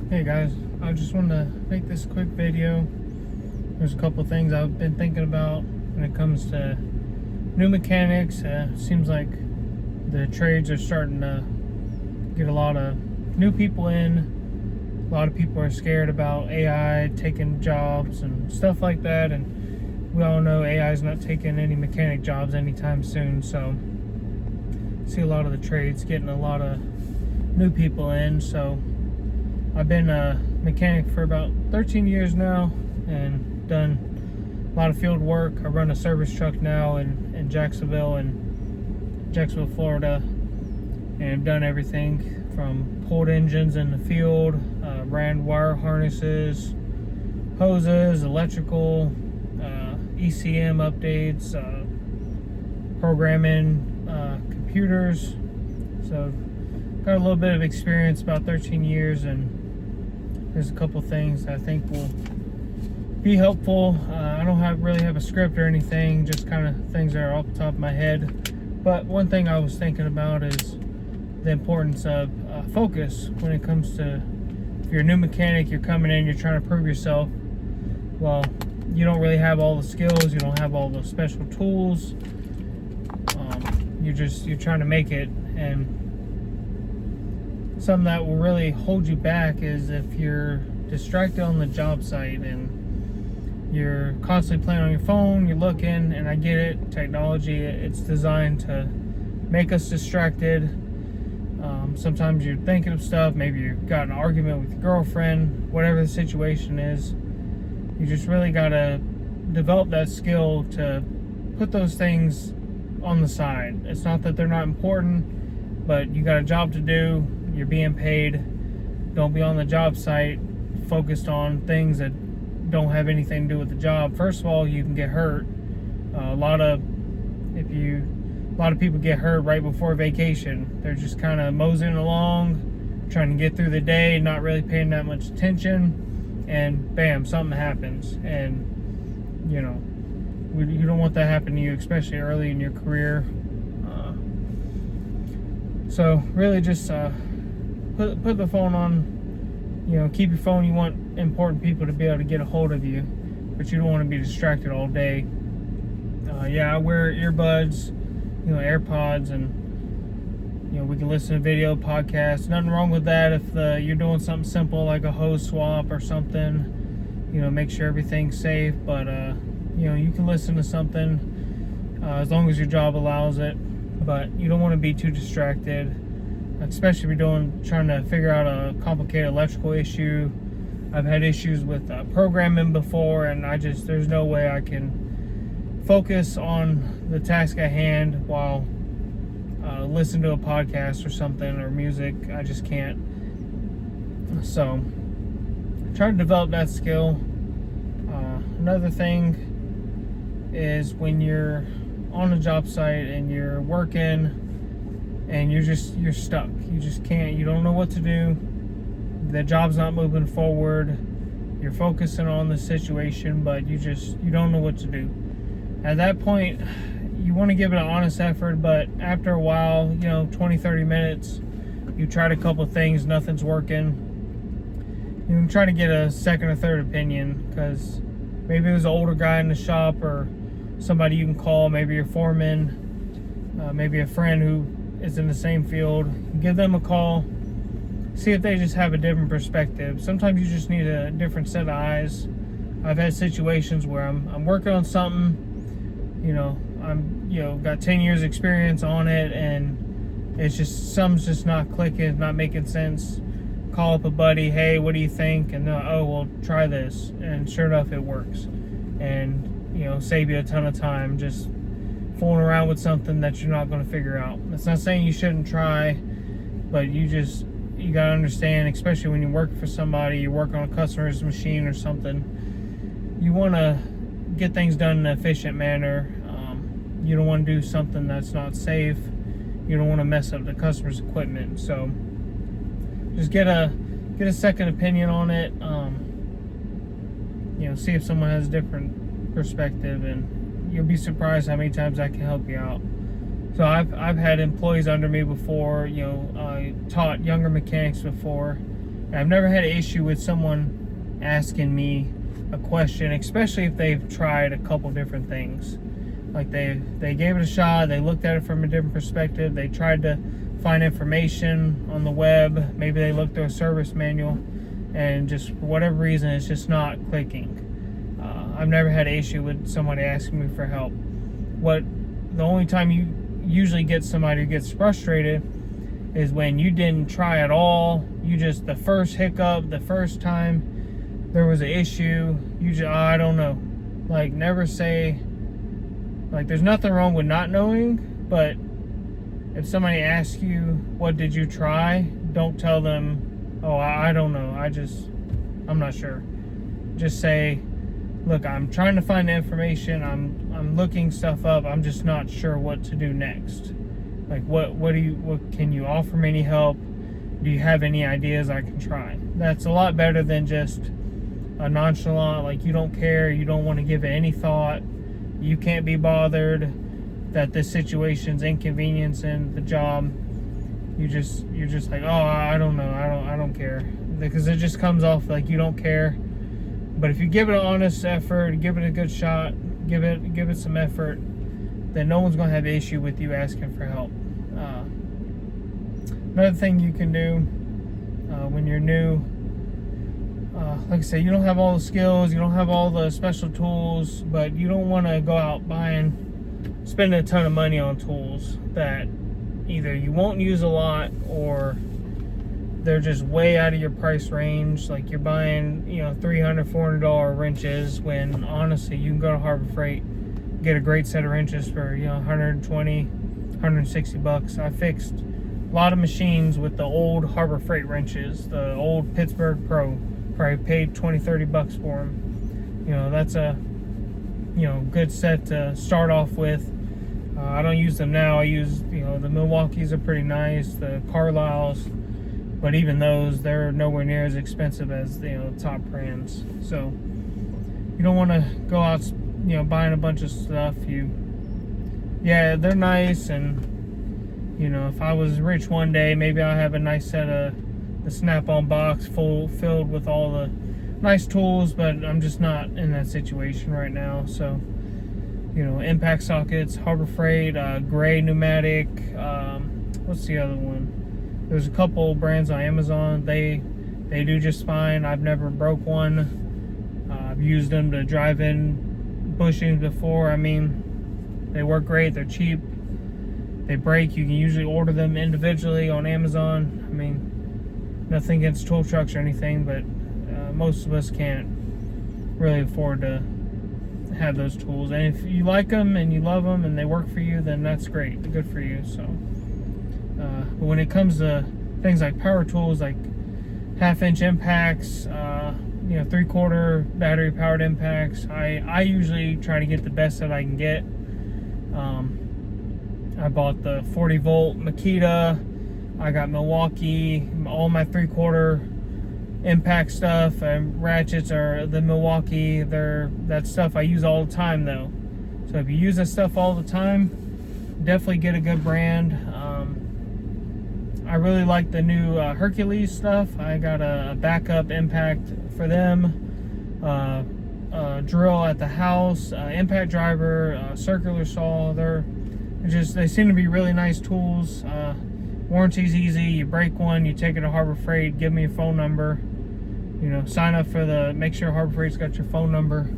Hey guys, I just wanted to make this quick video. There's a couple things I've been thinking about when it comes to new mechanics. Seems like the trades are starting to get a lot of new people in. A lot of people are scared about AI taking jobs and stuff like that, and we all know AI is not taking any mechanic jobs anytime soon. So I see a lot of the trades getting a lot of new people in. So I've been a mechanic for about 13 years now and done a lot of field work. I run a service truck now in Jacksonville, Florida, and done everything from pulled engines in the field, ran wire harnesses, hoses, electrical, ECM updates, programming computers. So got a little bit of experience, about 13 years, and there's a couple things I think will be helpful. I don't really have a script or anything, just kind of things that are off the top of my head. But one thing I was thinking about is the importance of focus when it comes to, if you're a new mechanic, you're coming in, you're trying to prove yourself. Well, you don't really have all the skills, you don't have all the special tools. You're trying to make it, and something that will really hold you back is if you're distracted on the job site and you're constantly playing on your phone, you're looking, and I get it, technology, it's designed to make us distracted. Sometimes you're thinking of stuff, maybe you've got an argument with your girlfriend, whatever the situation is. You just really got to develop that skill to put those things on the side. It's not that they're not important, but you got a job to do, you're being paid. Don't be on the job site focused on things that don't have anything to do with the job. First of all, you can get hurt. A lot of people get hurt right before vacation. They're just kind of moseying along, trying to get through the day, not really paying that much attention, and bam, something happens. And you don't want that to happen to you, especially early in your career. So really just put the phone on, keep your phone. You want important people to be able to get a hold of you, but you don't want to be distracted all day. I wear earbuds, AirPods, and we can listen to video podcasts. Nothing wrong with that if you're doing something simple like a hose swap or something. Make sure everything's safe, but you can listen to something as long as your job allows it. But you don't want to be too distracted, especially if you're trying to figure out a complicated electrical issue. I've had issues with programming before, and there's no way I can focus on the task at hand while listen to a podcast or something, or music. I just can't. So try to develop that skill. Another thing is when you're on a job site and you're working and you're stuck. You just can't, you don't know what to do. The job's not moving forward. You're focusing on the situation, but you don't know what to do. At that point, you want to give it an honest effort, but after a while, 20, 30 minutes, you tried a couple things, nothing's working. You can try to get a second or third opinion, because maybe it was an older guy in the shop, or somebody you can call, maybe your foreman, maybe a friend who is in the same field. Give them a call, see if they just have a different perspective. Sometimes you just need a different set of eyes. I've had situations where I'm working on something, I'm got 10 years experience on it, and it's just something's just not clicking, it's not making sense. Call up a buddy, hey, what do you think? And they're like, oh, well, try this, and sure enough, it works. And save you a ton of time just fooling around with something that you're not going to figure out. That's not saying you shouldn't try, but you got to understand, especially when you work for somebody, you're working on a customer's machine or something, you want to get things done in an efficient manner. You don't want to do something that's not safe. You don't want to mess up the customer's equipment. So just get a second opinion on it. See if someone has a different perspective, and you'll be surprised how many times I can help you out. So I've had employees under me before. I taught younger mechanics before, I've never had an issue with someone asking me a question, especially if they've tried a couple different things. Like they gave it a shot, they looked at it from a different perspective, they tried to find information on the web, maybe they looked through a service manual, and just for whatever reason it's just not clicking. I've never had an issue with somebody asking me for help. The only time you usually get somebody who gets frustrated is when you didn't try at all. You just, the first hiccup, the first time there was an issue, you just, I don't know. Like, never say, like, there's nothing wrong with not knowing, but if somebody asks you, what did you try? Don't tell them, oh, I don't know. I'm not sure. Just say, look, I'm trying to find the information. I'm looking stuff up. I'm just not sure what to do next. Like, what can you offer me any help? Do you have any ideas I can try? That's a lot better than just a nonchalant, like you don't care, you don't want to give it any thought, you can't be bothered, that this situation's inconveniencing the job. You're just like, oh, I don't know, I don't care, because it just comes off like you don't care. But if you give it an honest effort, give it a good shot, give it some effort, then no one's gonna have an issue with you asking for help. Another thing you can do when you're new, like I say, you don't have all the skills, you don't have all the special tools, but you don't want to go out spending a ton of money on tools that either you won't use a lot or they're just way out of your price range. Like you're buying, $300, $400 wrenches, when honestly you can go to Harbor Freight, get a great set of wrenches for $120, $160. I fixed a lot of machines with the old Harbor Freight wrenches, the old Pittsburgh Pro. Probably paid $20, $30 for them. That's a good set to start off with. I don't use them now. I use the Milwaukees are pretty nice, the Carlisles, but even those, they're nowhere near as expensive as the top brands. So you don't want to go out buying a bunch of stuff. They're nice, and if I was rich one day, maybe I'll have a nice set of the Snap-on box filled with all the nice tools, but I'm just not in that situation right now. So impact sockets, Harbor Freight, Gray Pneumatic, what's the other one? There's a couple brands on Amazon. They do just fine. I've never broke one. I've used them to drive in bushings before. I mean, they work great, they're cheap, they break. You can usually order them individually on Amazon. I mean, nothing against tool trucks or anything, but most of us can't really afford to have those tools. And if you like them and you love them and they work for you, then that's great, good for you. So but when it comes to things like power tools, like 1/2-inch impacts, 3/4 battery powered impacts, I usually try to get the best that I can get. I bought the 40-volt Makita. I got Milwaukee. All my 3/4 impact stuff and ratchets are the Milwaukee. That stuff I use all the time though. So if you use that stuff all the time, definitely get a good brand. I really like the new Hercules stuff. I got a backup impact for them. Drill at the house, impact driver, circular saw. They seem to be really nice tools. Warranty's easy. You break one, you take it to Harbor Freight, give me a phone number, sign up for make sure Harbor Freight's got your phone number,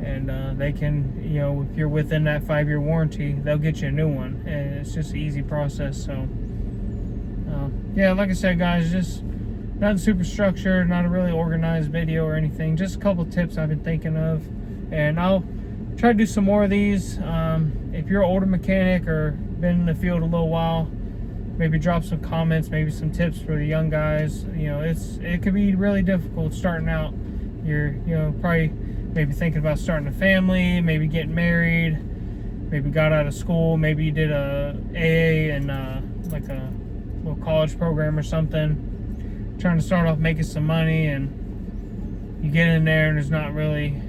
and they can, if you're within that 5-year warranty, they'll get you a new one, and it's just an easy process. So like I said, guys, just not super structured, not a really organized video or anything, just a couple tips I've been thinking of, and I'll try to do some more of these. If you're an older mechanic or been in the field a little while, maybe drop some comments, maybe some tips for the young guys. It could be really difficult starting out. You're probably maybe thinking about starting a family, maybe getting married, maybe got out of school, maybe you did a AA and like a little college program or something, trying to start off making some money, and you get in there and there's not really,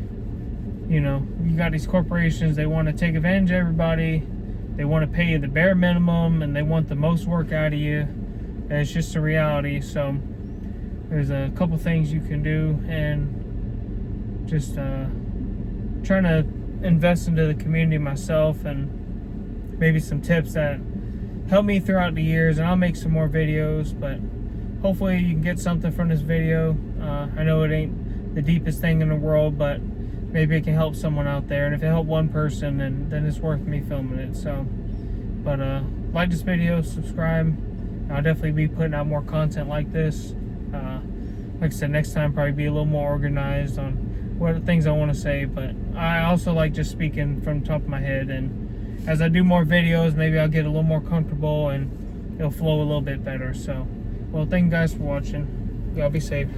you got these corporations, they want to take advantage of everybody. They want to pay you the bare minimum, and they want the most work out of you. And it's just a reality. So there's a couple things you can do, and just trying to invest into the community myself, and maybe some tips that help me throughout the years. And I'll make some more videos, but hopefully you can get something from this video. I know it ain't the deepest thing in the world, but maybe it can help someone out there, and if it helped one person, then it's worth me filming it. So, but like this video, subscribe. I'll definitely be putting out more content like this. Like I said, next time probably be a little more organized on what things I want to say, but I also like just speaking from the top of my head, and as I do more videos, maybe I'll get a little more comfortable and it'll flow a little bit better. So, well, thank you guys for watching. Y'all be safe.